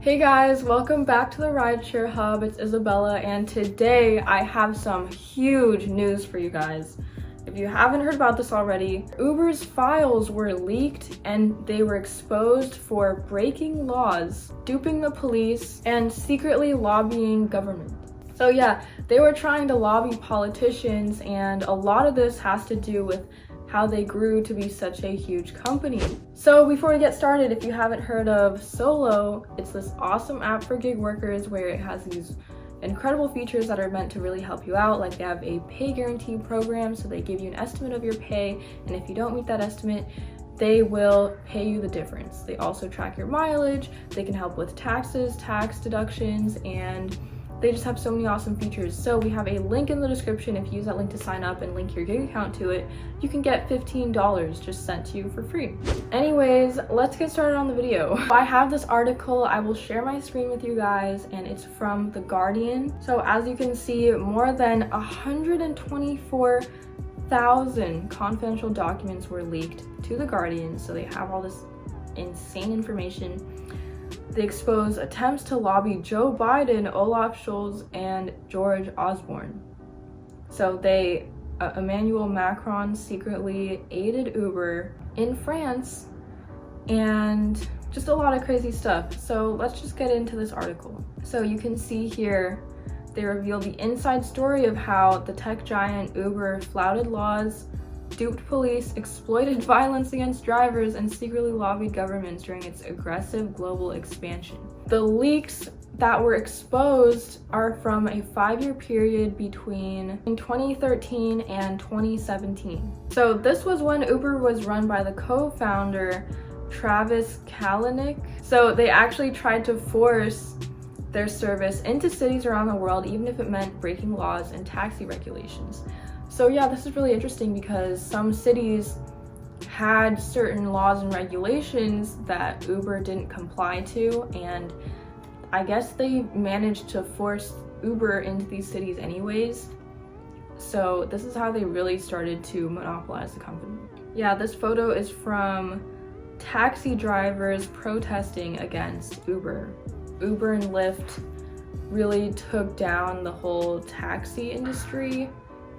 Hey guys, welcome back to the Rideshare Hub. It's Isabella, and today I have some huge news for you guys. If you haven't heard about this already, Uber's files were leaked and they were exposed for breaking laws, duping the police, and secretly lobbying government. So yeah, they were trying to lobby politicians, and a lot of this has to do with how they grew to be such a huge company. So before we get started, if you haven't heard of Solo, it's this awesome app for gig workers where it has these incredible features that are meant to really help you out. Like they have a pay guarantee program, so they give you an estimate of your pay, and if you don't meet that estimate, they will pay you the difference. They also track your mileage, they can help with taxes, tax deductions, and they just have so many awesome features. So we have a link in the description. If you use that link to sign up and link your gig account to it, you can get $15 just sent to you for free. Anyways, let's get started on the video. I have this article, I will share my screen with you guys, and it's from The Guardian. So as you can see, more than 124,000 confidential documents were leaked to The Guardian. So they have all this insane information. They expose attempts to lobby Joe Biden, Olaf Scholz, and George Osborne. So Emmanuel Macron secretly aided Uber in France, and just a lot of crazy stuff. So let's just get into this article. So you can see here, they reveal the inside story of how the tech giant Uber flouted laws, duped police, exploited violence against drivers, and secretly lobbied governments during its aggressive global expansion. The leaks that were exposed are from a 5-year period between 2013 and 2017. So this was when Uber was run by the co-founder, Travis Kalanick. So they actually tried to force their service into cities around the world, even if it meant breaking laws and taxi regulations. So yeah, this is really interesting because some cities had certain laws and regulations that Uber didn't comply to, and I guess they managed to force Uber into these cities anyways. So this is how they really started to monopolize the company. Yeah, this photo is from taxi drivers protesting against Uber. Uber and Lyft really took down the whole taxi industry,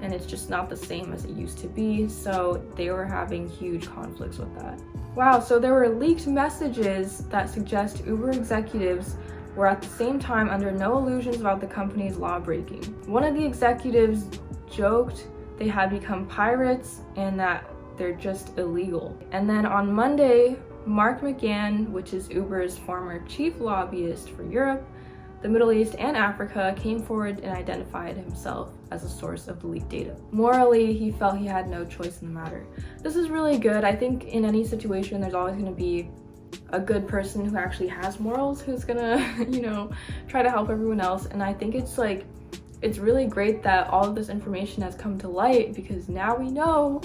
and it's just not the same as it used to be, so they were having huge conflicts with that. Wow, so there were leaked messages that suggest Uber executives were at the same time under no illusions about the company's law breaking. One of the executives joked they had become pirates and that they're just illegal. And then on Monday, Mark McGann, which is Uber's former chief lobbyist for Europe, the Middle East, and Africa, came forward and identified himself as a source of the leaked data. Morally, he felt he had no choice in the matter. This is really good. I think in any situation, there's always gonna be a good person who actually has morals, who's gonna, try to help everyone else. And I think it's really great that all of this information has come to light, because now we know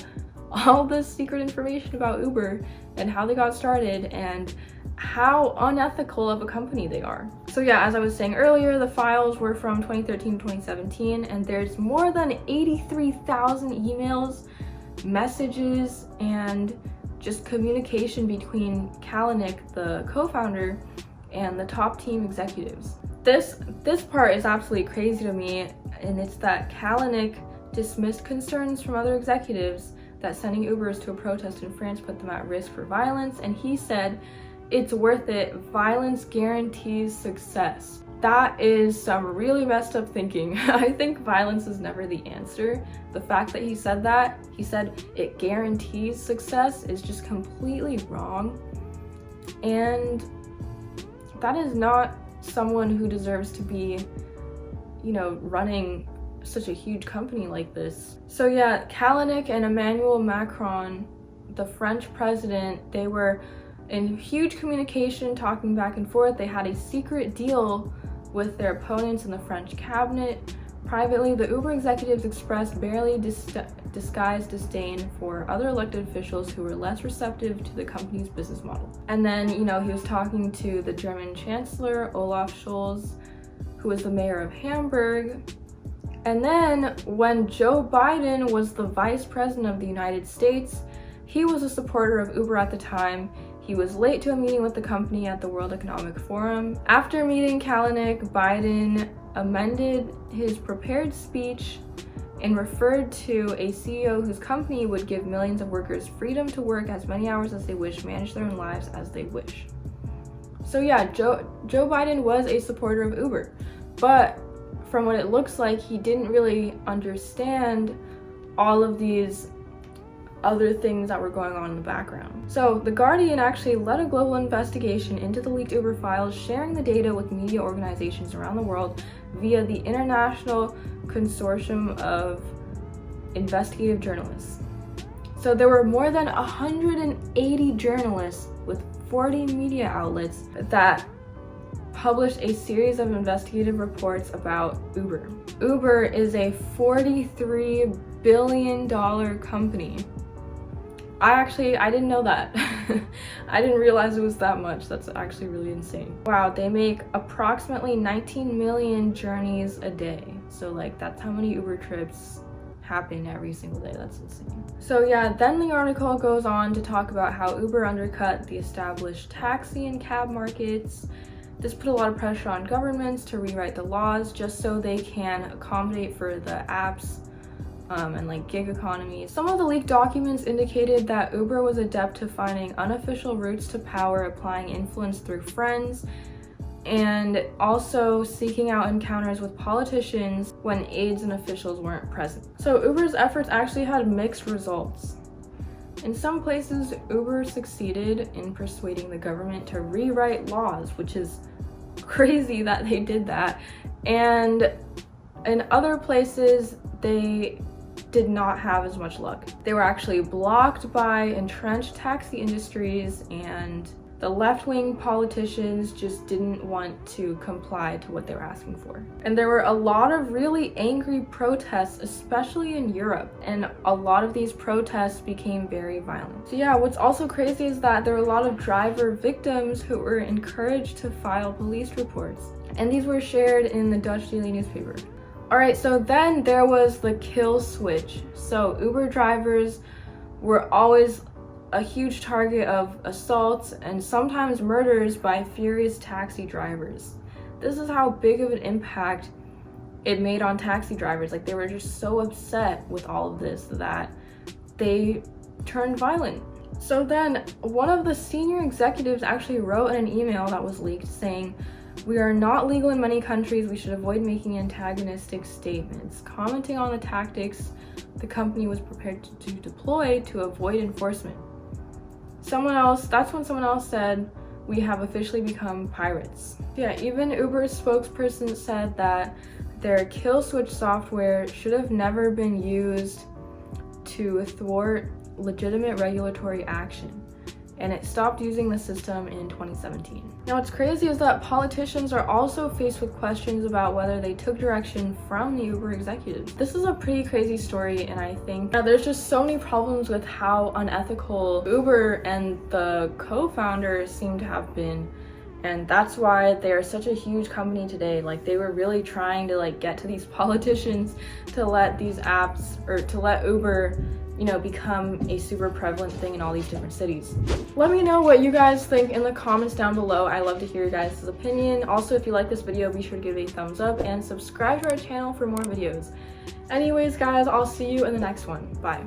all this secret information about Uber and how they got started and how unethical of a company they are. So yeah, as I was saying earlier, the files were from 2013 to 2017, and there's more than 83,000 emails, messages, and just communication between Kalanick, the co-founder, and the top team executives. This part is absolutely crazy to me, and it's that Kalanick dismissed concerns from other executives that sending Ubers to a protest in France put them at risk for violence, and he said, "It's worth it. Violence guarantees success." That is some really messed up thinking. I think violence is never the answer. The fact that he said it guarantees success is just completely wrong. And that is not someone who deserves to be, running such a huge company like this. So yeah, Kalanick and Emmanuel Macron, the French president, they were in huge communication, talking back and forth. They had a secret deal with their opponents in the French cabinet. Privately, the Uber executives expressed barely disguised disdain for other elected officials who were less receptive to the company's business model. And then, he was talking to the German Chancellor, Olaf Scholz, who was the mayor of Hamburg. And then when Joe Biden was the vice president of the United States, he was a supporter of Uber at the time. He was late to a meeting with the company at the World Economic Forum. After meeting Kalanick, Biden amended his prepared speech and referred to a CEO whose company would give millions of workers freedom to work as many hours as they wish, manage their own lives as they wish. So yeah, Joe Biden was a supporter of Uber, but from what it looks like, he didn't really understand all of these other things that were going on in the background. So The Guardian actually led a global investigation into the leaked Uber files, sharing the data with media organizations around the world via the International Consortium of Investigative Journalists. So there were more than 180 journalists with 40 media outlets that published a series of investigative reports about Uber. Uber is a $43 billion company. I didn't know that. I didn't realize it was that much. That's actually really insane. Wow, they make approximately 19 million journeys a day. So like, that's how many Uber trips happen every single day. That's insane. So yeah, then the article goes on to talk about how Uber undercut the established taxi and cab markets. This put a lot of pressure on governments to rewrite the laws just so they can accommodate for the apps and like gig economy. Some of the leaked documents indicated that Uber was adept to finding unofficial routes to power, applying influence through friends, and also seeking out encounters with politicians when aides and officials weren't present. So Uber's efforts actually had mixed results. In some places, Uber succeeded in persuading the government to rewrite laws, which is crazy that they did that. And in other places, they did not have as much luck. They were actually blocked by entrenched taxi industries, and the left-wing politicians just didn't want to comply to what they were asking for. And there were a lot of really angry protests, especially in Europe, and a lot of these protests became very violent. So yeah, what's also crazy is that there were a lot of driver victims who were encouraged to file police reports, and these were shared in the Dutch daily newspaper. Alright, so then there was the kill switch. So Uber drivers were always a huge target of assaults and sometimes murders by furious taxi drivers. This is how big of an impact it made on taxi drivers. Like, they were just so upset with all of this that they turned violent. So then one of the senior executives actually wrote in an email that was leaked saying, "We are not legal in many countries. We should avoid making antagonistic statements," commenting on the tactics the company was prepared to deploy to avoid enforcement. That's when someone else said, "We have officially become pirates." Yeah, even Uber's spokesperson said that their kill switch software should have never been used to thwart legitimate regulatory action, and it stopped using the system in 2017. Now, what's crazy is that politicians are also faced with questions about whether they took direction from the Uber executives. This is a pretty crazy story, and I think there's just so many problems with how unethical Uber and the co-founders seem to have been, and that's why they're such a huge company today. Like, they were really trying to like get to these politicians to let these apps, or to let Uber, you know, become a super prevalent thing in all these different cities. Let me know what you guys think in the comments down below. I love to hear your guys' opinion. Also, if you like this video, be sure to give it a thumbs up and subscribe to our channel for more videos. Anyways, guys, I'll see you in the next one. Bye.